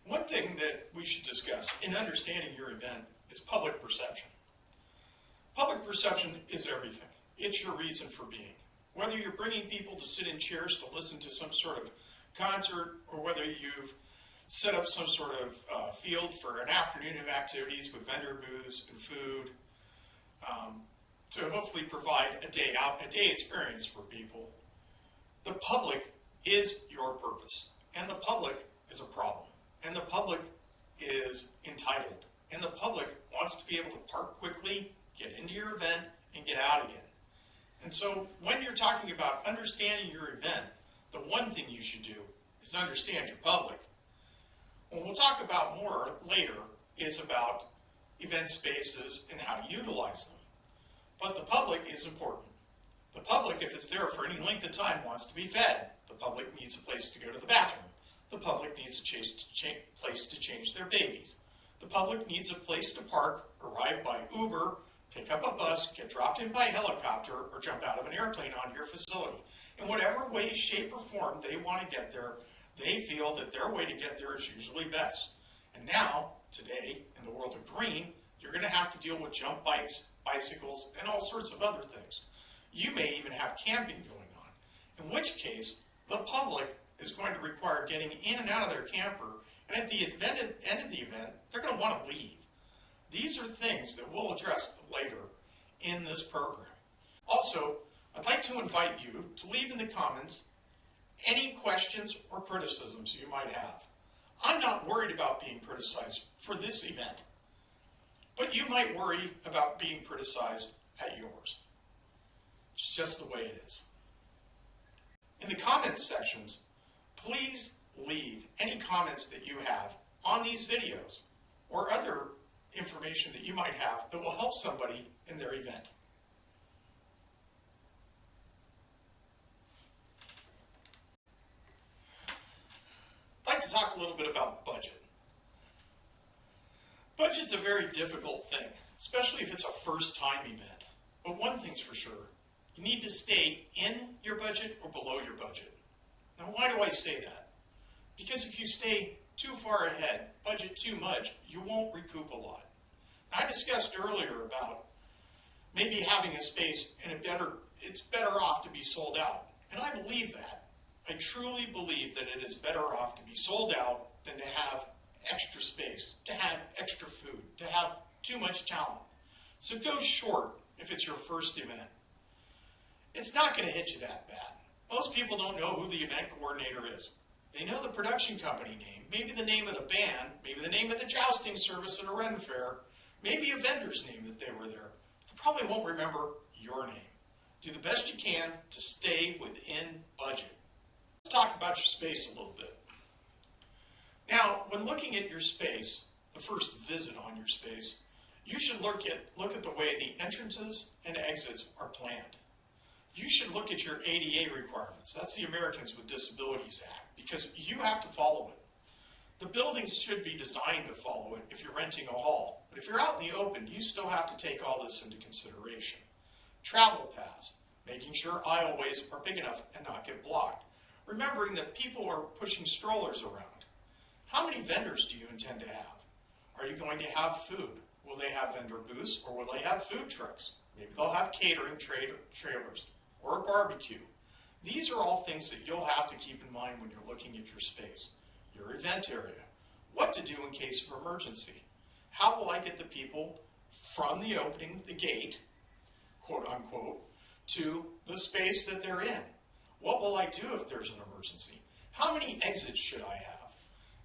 One thing that we should discuss in understanding your event is public perception. Public perception is everything. It's your reason for being. Whether you're bringing people to sit in chairs to listen to some sort of concert, or whether you've set up some sort of field for an afternoon of activities with vendor booths and food, to hopefully provide a day experience for people. The public is your purpose, and the public is a problem, and the public is entitled, and the public wants to be able to park quickly, get into your event, and get out again. And so when you're talking about understanding your event, the one thing you should do is understand your public. What we'll talk about more later is about event spaces and how to utilize them. But the public is important. The public, if it's there for any length of time, wants to be fed. The public needs a place to go to the bathroom. The public needs a place to change their babies. The public needs a place to park, arrive by Uber, pick up a bus, get dropped in by helicopter, or jump out of an airplane onto your facility. In whatever way, shape, or form they want to get there, they feel that their way to get there is usually best. And now, today, in the world of green, you're going to have to deal with jump bikes, bicycles, and all sorts of other things. You may even have camping going on, in which case the public is going to require getting in and out of their camper, and at the end of the event, they're going to want to leave. These are things that we'll address later in this program. Also, I'd like to invite you to leave in the comments any questions or criticisms you might have. I'm not worried about being criticized for this event, but you might worry about being criticized at yours. It's just the way it is. In the comments sections, please leave any comments that you have on these videos or other information that you might have that will help somebody in their event. I'd like to talk a little bit about budget. Budget's a very difficult thing, especially if it's a first-time event. But one thing's for sure, you need to stay in your budget or below your budget. Now, why do I say that? Because if you stay too far ahead, budget too much, you won't recoup a lot. Now, I discussed earlier about maybe having a space and it's better off to be sold out. And I believe that. I truly believe that it is better off to be sold out than to have extra space, to have extra food, to have too much talent. So go short if it's your first event. It's not going to hit you that bad. Most people don't know who the event coordinator is. They know the production company name, maybe the name of the band, maybe the name of the jousting service at a Ren Fair, maybe a vendor's name that they were there. They probably won't remember your name. Do the best you can to stay within budget. Let's talk about your space a little bit. Now, when looking at your space, the first visit on your space, you should look at the way the entrances and exits are planned. You should look at your ADA requirements. That's the Americans with Disabilities Act, because you have to follow it. The buildings should be designed to follow it if you're renting a hall. But if you're out in the open, you still have to take all this into consideration. Travel paths, making sure aisleways are big enough and not get blocked. Remembering that people are pushing strollers around. How many vendors do you intend to have? Are you going to have food? Will they have vendor booths or will they have food trucks? Maybe they'll have catering trailers or a barbecue. These are all things that you'll have to keep in mind when you're looking at your space, your event area. What to do in case of emergency? How will I get the people from the opening, the gate, quote unquote, to the space that they're in? What will I do if there's an emergency? How many exits should I have?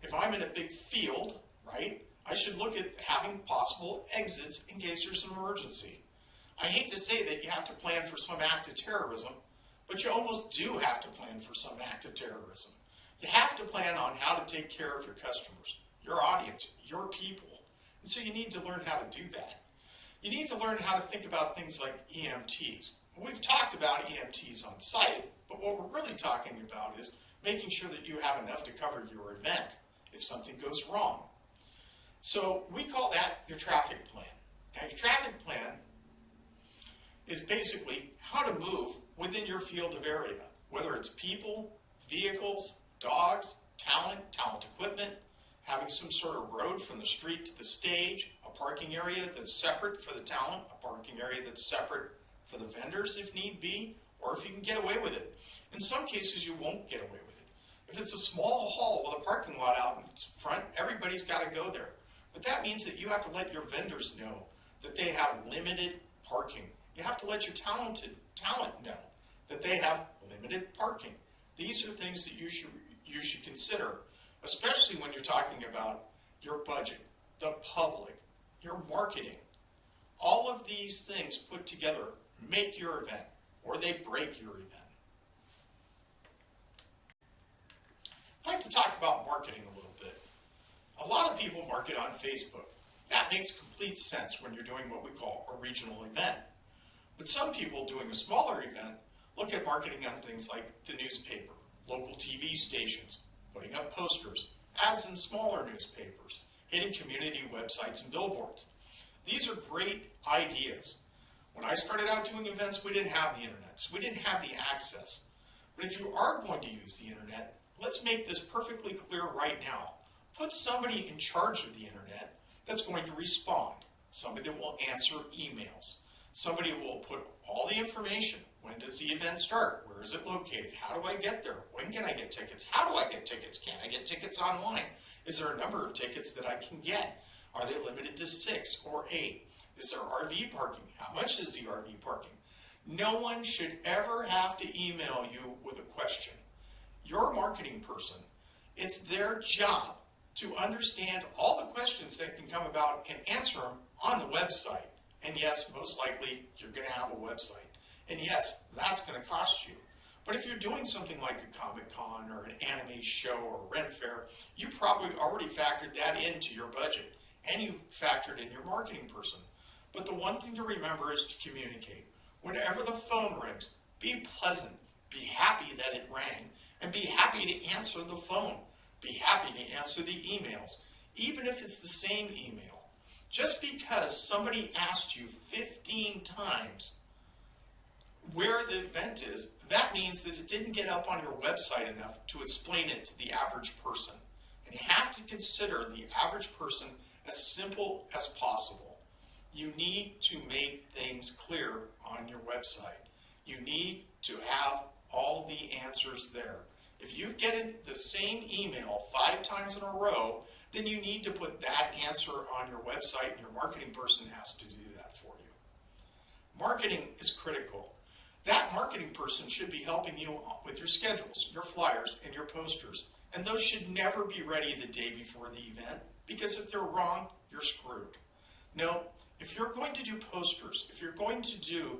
If I'm in a big field, right, I should look at having possible exits in case there's an emergency. I hate to say that you have to plan for some act of terrorism, but you almost do have to plan for some act of terrorism. You have to plan on how to take care of your customers, your audience, your people. And so you need to learn how to do that. You need to learn how to think about things like EMTs. We've talked about EMTs on site, but what we're really talking about is making sure that you have enough to cover your event if something goes wrong. So we call that your traffic plan. Now, your traffic plan is basically how to move within your field of area, whether it's people, vehicles, dogs, talent equipment, having some sort of road from the street to the stage, a parking area that's separate for the talent, a parking area that's separate for the vendors if need be, or if you can get away with it. In some cases, you won't get away with it. If it's a small hall with a parking lot out in front, everybody's got to go there. But that means that you have to let your vendors know that they have limited parking. You have to let your talent know that they have limited parking. These are things that you should consider, especially when you're talking about your budget, the public, your marketing. All of these things put together make your event, or they break your event. I'd like to talk about marketing a little bit. A lot of people market on Facebook. That makes complete sense when you're doing what we call a regional event. But some people doing a smaller event look at marketing on things like the newspaper, local TV stations, putting up posters, ads in smaller newspapers, hitting community websites and billboards. These are great ideas. When I started out doing events, we didn't have the internet, so we didn't have the access. But if you are going to use the internet, let's make this perfectly clear right now. Put somebody in charge of the internet that's going to respond, somebody that will answer emails, somebody who will put all the information. When does the event start? Where is it located? How do I get there? When can I get tickets? How do I get tickets? Can I get tickets online? Is there a number of tickets that I can get? Are they limited to 6 or 8? Is there RV parking? How much is the RV parking? No one should ever have to email you with a question. Your marketing person, it's their job to understand all the questions that can come about and answer them on the website. And yes, most likely you're going to have a website. And yes, that's going to cost you. But if you're doing something like a Comic-Con or an anime show or Ren Fair, you probably already factored that into your budget. And you factored in your marketing person. But the one thing to remember is to communicate. Whenever the phone rings, be pleasant, be happy that it rang, and be happy to answer the phone. Be happy to answer the emails, even if it's the same email. Just because somebody asked you 15 times where the event is, that means that it didn't get up on your website enough to explain it to the average person. And you have to consider the average person as simple as possible. You need to make things clear on your website. You need to have all the answers there. If you get the same email 5 times in a row, then you need to put that answer on your website, and your marketing person has to do that for you. Marketing is critical. That marketing person should be helping you with your schedules, your flyers, and your posters. And those should never be ready the day before the event, because if they're wrong, you're screwed. No, if you're going to do posters, if you're going to do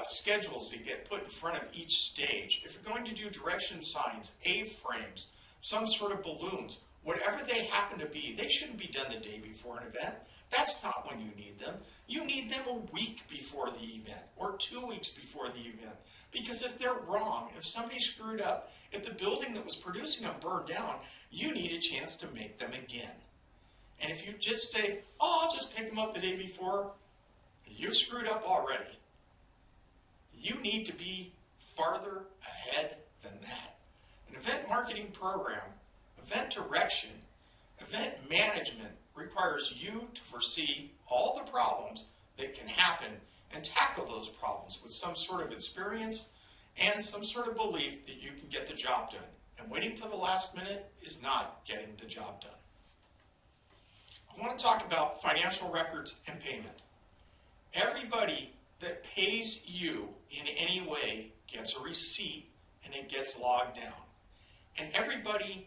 schedules that get put in front of each stage, if you're going to do direction signs, A-frames, some sort of balloons, whatever they happen to be, they shouldn't be done the day before an event. That's not when you need them. You need them a week before the event or 2 weeks before the event. Because if they're wrong, if somebody screwed up, if the building that was producing them burned down, you need a chance to make them again. And if you just say, oh, I'll just pick them up the day before, you've screwed up already. You need to be farther ahead than that. An event marketing program, event direction, event management requires you to foresee all the problems that can happen and tackle those problems with some sort of experience and some sort of belief that you can get the job done. And waiting till the last minute is not getting the job done. I want to talk about financial records and payment. Everybody that pays you in any way gets a receipt and it gets logged down. And everybody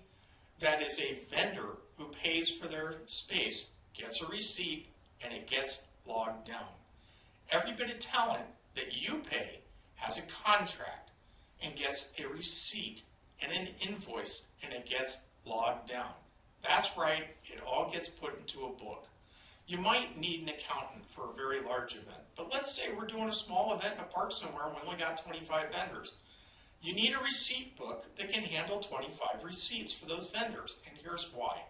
that is a vendor who pays for their space gets a receipt and it gets logged down. Every bit of talent that you pay has a contract and gets a receipt and an invoice and it gets logged down. That's right, it all gets put into a book. You might need an accountant for a very large event, but let's say we're doing a small event in a park somewhere and we only got 25 vendors. You need a receipt book that can handle 25 receipts for those vendors, and here's why.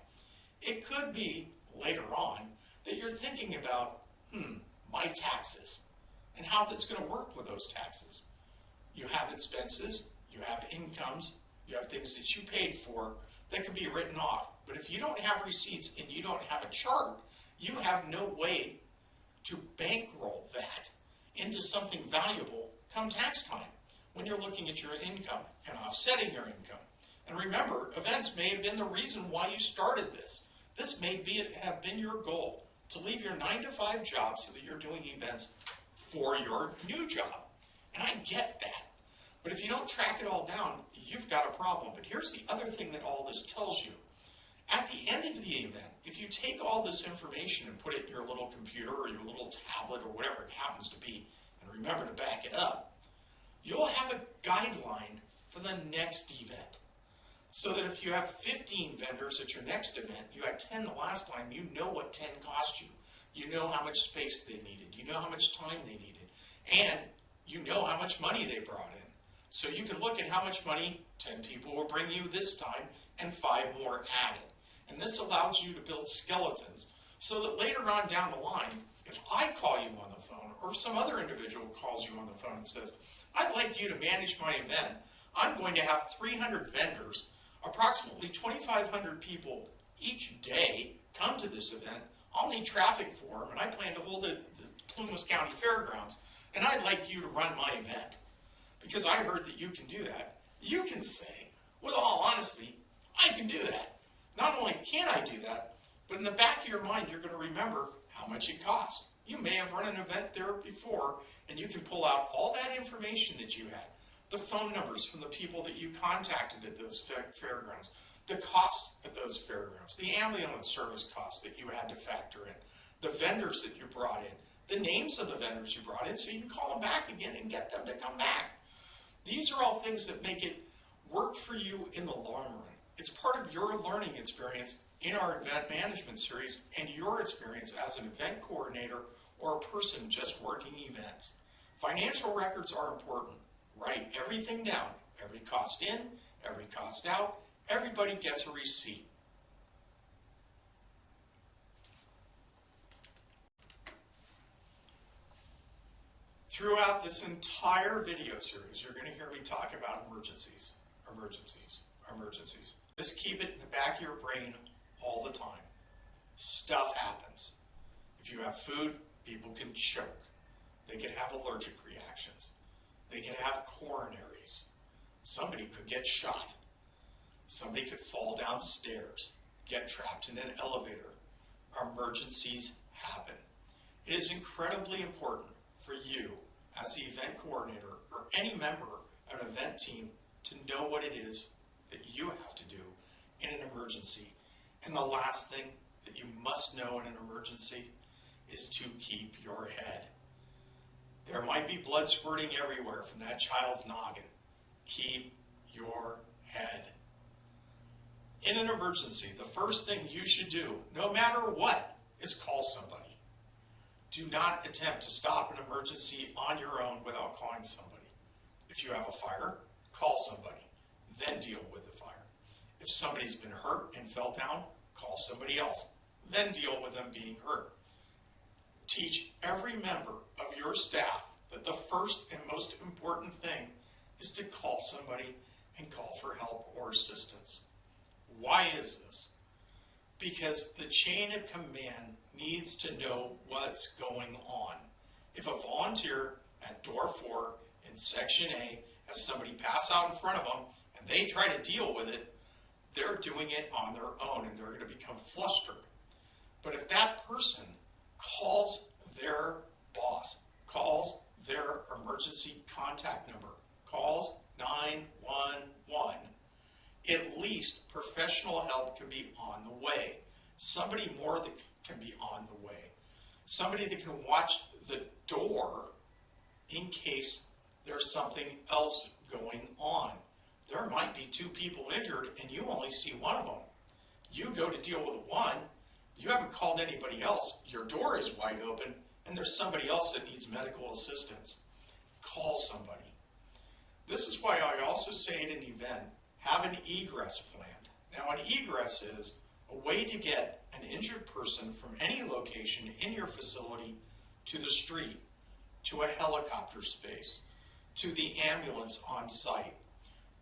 It could be, later on, that you're thinking about, my taxes, and how that's going to work with those taxes. You have expenses, you have incomes, you have things that you paid for that can be written off. But if you don't have receipts and you don't have a chart, you have no way to bankroll that into something valuable come tax time when you're looking at your income and offsetting your income. And remember, events may have been the reason why you started this. This may have been your goal, to leave your 9-to-5 job so that you're doing events for your new job. And I get that. But if you don't track it all down, you've got a problem. But here's the other thing that all this tells you. At the end of the event, if you take all this information and put it in your little computer or your little tablet or whatever it happens to be, and remember to back it up, you'll have a guideline for the next event. So that if you have 15 vendors at your next event, you had 10 the last time, you know what 10 cost you. You know how much space they needed. You know how much time they needed. And you know how much money they brought in. So you can look at how much money 10 people will bring you this time and 5 more added. And this allows you to build skeletons so that later on down the line, if I call you on the phone or some other individual calls you on the phone and says, I'd like you to manage my event, I'm going to have 300 vendors, approximately 2,500 people each day come to this event. I'll need traffic for them, and I plan to hold it at the Plumas County Fairgrounds, and I'd like you to run my event because I heard that you can do that. You can say, with all honesty, I can do that. Not only can I do that, but in the back of your mind, you're going to remember how much it cost. You may have run an event there before, and you can pull out all that information that you had, the phone numbers from the people that you contacted at those fairgrounds, the costs at those fairgrounds, the ambulance service costs that you had to factor in, the vendors that you brought in, the names of the vendors you brought in, so you can call them back again and get them to come back. These are all things that make it work for you in the long run. It's part of your learning experience in our event management series and your experience as an event coordinator or a person just working events. Financial records are important. Write everything down, every cost in, every cost out, everybody gets a receipt. Throughout this entire video series, you're going to hear me talk about emergencies, emergencies, emergencies. Just keep it in the back of your brain all the time. Stuff happens. If you have food, people can choke. They can have allergic reactions. They can have coronaries. Somebody could get shot. Somebody could fall downstairs, get trapped in an elevator. Emergencies happen. It is incredibly important for you as the event coordinator or any member of an event team to know what it is that you have to do in an emergency. And the last thing that you must know in an emergency is to keep your head. There might be blood squirting everywhere from that child's noggin. Keep your head. In an emergency, the first thing you should do, no matter what, is call somebody. Do not attempt to stop an emergency on your own without calling somebody. If you have a fire, call somebody, then deal with the fire. If somebody's been hurt and fell down, call somebody else, then deal with them being hurt. Teach every member of your staff that the first and most important thing is to call somebody and call for help or assistance. Why is this? Because the chain of command needs to know what's going on. If a volunteer at door 4 in section A has somebody pass out in front of them and they try to deal with it, they're doing it on their own and they're going to become flustered. But if that person calls their boss, calls their emergency contact number, calls 911, at least professional help can be on the way. Somebody more that can be on the way. Somebody that can watch the door in case there's something else going on. There might be 2 people injured and you only see one of them. You go to deal with one, you haven't called anybody else. Your door is wide open and there's somebody else that needs medical assistance. Call somebody. This is why I also say at an event, have an egress planned. Now, an egress is a way to get an injured person from any location in your facility to the street, to a helicopter space, to the ambulance on site,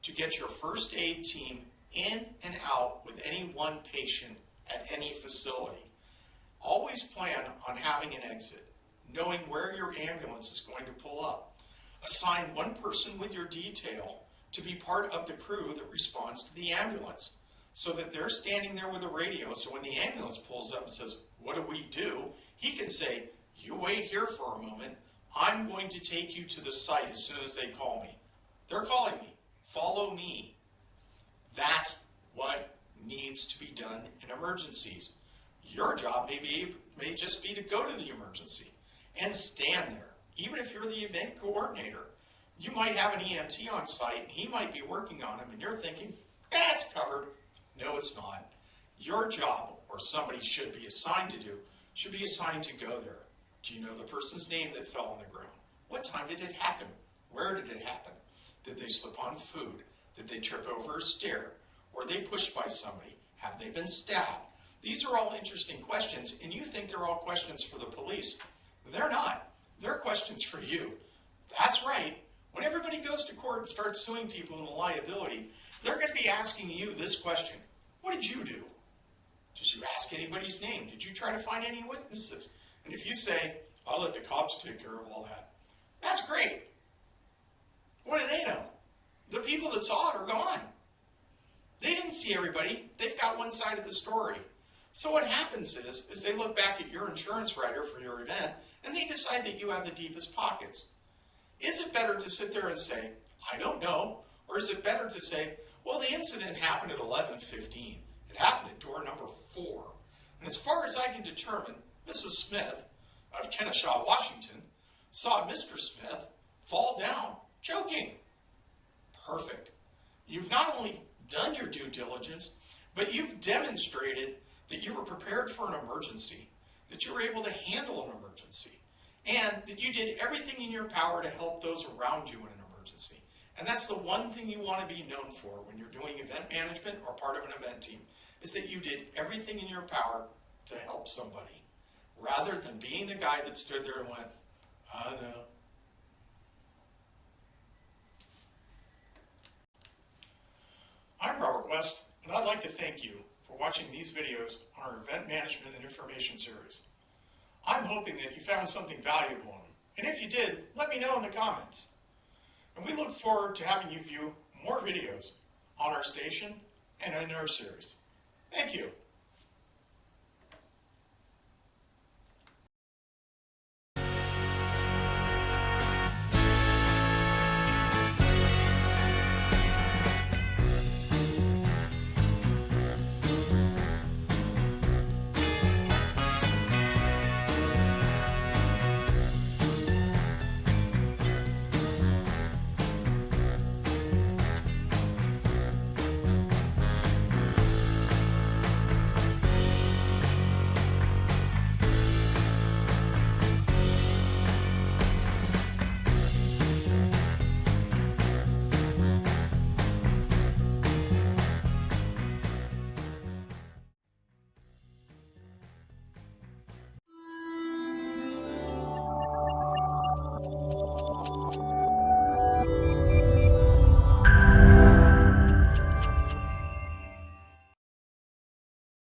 to get your first aid team in and out with any one patient at any facility. Always plan on having an exit, knowing where your ambulance is going to pull up. Assign one person with your detail to be part of the crew that responds to the ambulance, so that they're standing there with a radio, so when the ambulance pulls up and says, "What do we do?" he can say, "You wait here for a moment. I'm going to take you to the site as soon as they call me. They're calling me. Follow me." That's what needs to be done in emergencies. Your job may just be to go to the emergency and stand there. Even if you're the event coordinator, you might have an EMT on site, and he might be working on him, and you're thinking, "That's covered." No, it's not. Your job, or somebody should be assigned to do, should be assigned to go there. Do you know the person's name that fell on the ground? What time did it happen? Where did it happen? Did they slip on food? Did they trip over a stair? Were they pushed by somebody? Have they been stabbed? These are all interesting questions, and you think they're all questions for the police. They're not. They're questions for you. That's right. When everybody goes to court and starts suing people in liability, they're going to be asking you this question. What did you do? Did you ask anybody's name? Did you try to find any witnesses? And if you say, "I'll let the cops take care of all that," that's great. What do they know? The people that saw it are gone. They didn't see everybody. They've got one side of the story. So what happens is they look back at your insurance writer for your event, and they decide that you have the deepest pockets. Is it better to sit there and say, "I don't know," or is it better to say, "Well, the incident happened at 11:15. It happened at door number 4. And as far as I can determine, Mrs. Smith of Kennesaw, Washington, saw Mr. Smith fall down, choking." Perfect. You've not only done your due diligence, but you've demonstrated that you were prepared for an emergency, that you were able to handle an emergency, and that you did everything in your power to help those around you in an emergency. And that's the one thing you want to be known for when you're doing event management or part of an event team, is that you did everything in your power to help somebody, rather than being the guy that stood there and went, "I know." I'm Robert West, and I'd like to thank you for watching these videos on our event management and information series. I'm hoping that you found something valuable in them, and if you did, let me know in the comments. And we look forward to having you view more videos on our station and in our series. Thank you.